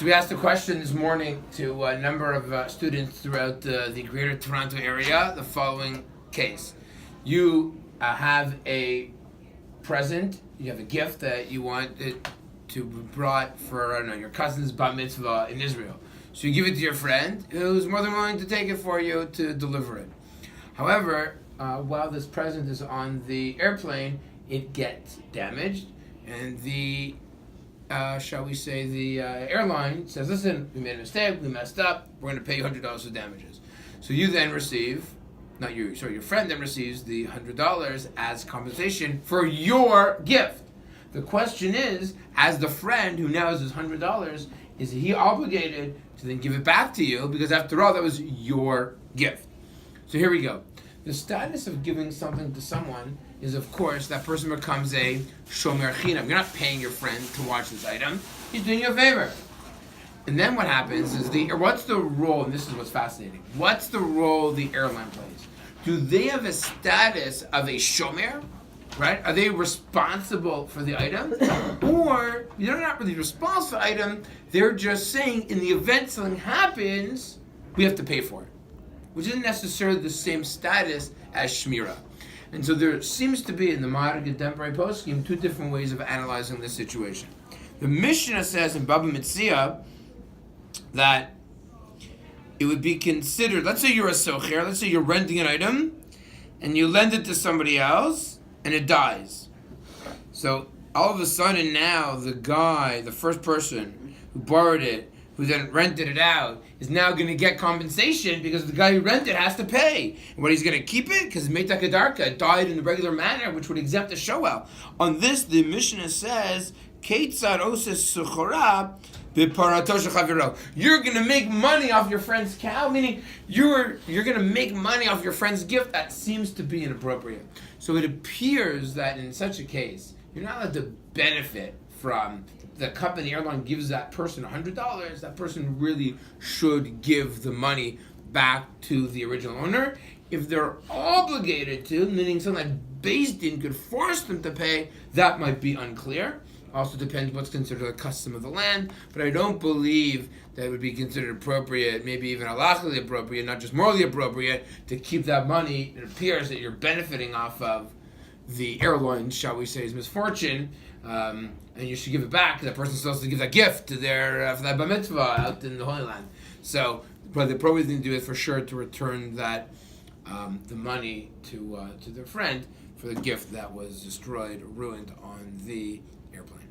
So we asked a question this morning to a number of students throughout the Greater Toronto area. The following case: you have a present, you have a gift that you want it to be brought for, I don't know, your cousin's bar mitzvah in Israel. So you give it to your friend, who's more than willing to take it for you to deliver it. However, while this present is on the airplane, it gets damaged, and the airline says, listen, we made a mistake, we messed up, we're going to pay you $100 for damages. So you then receive, your friend then receives the $100 as compensation for your gift. The question is, as the friend who now has his $100, is he obligated to then give it back to you? Because after all, that was your gift. So here we go. The status of giving something to someone is, of course, that person becomes a shomer chinam. You're not paying your friend to watch this item. He's doing you a favor. And then what happens is what's the role, and this is what's fascinating, what's the role the airline plays? Do they have a status of a shomer, right? Are they responsible for the item? Or they're not really responsible for the item, they're just saying in the event something happens, we have to pay for it, which isn't necessarily the same status as shmira. And so there seems to be in the modern contemporary poskim two different ways of analyzing this situation. The Mishnah says in Baba Metzia that it would be considered, let's say you're a socher, let's say you're renting an item, and you lend it to somebody else, and it dies. So all of a sudden now the first person who borrowed it, who then rented it out, is now going to get compensation because the guy who rented has to pay. And what, he's going to keep it? Because Meita Kedarka died in the regular manner, which would exempt the shoel. On this, the Mishnah says, Keitzad oses suchora b'parato shechaviro. You're going to make money off your friend's cow, meaning you're going to make money off your friend's gift. That seems to be inappropriate. So it appears that in such a case, you're not allowed to benefit from the company airline gives that person $100, that person really should give the money back to the original owner. If they're obligated to, meaning something like Beis Din could force them to pay, that might be unclear. Also depends what's considered a custom of the land, but I don't believe that it would be considered appropriate, maybe even halachically appropriate, not just morally appropriate, to keep that money. It appears that you're benefiting off of the airline, shall we say, misfortune, and you should give it back. That person's supposed to give that gift to their for that bar mitzvah out in the Holy Land. So, but the appropriate thing to do is for sure to return that the money to their friend for the gift that was destroyed or ruined on the airplane.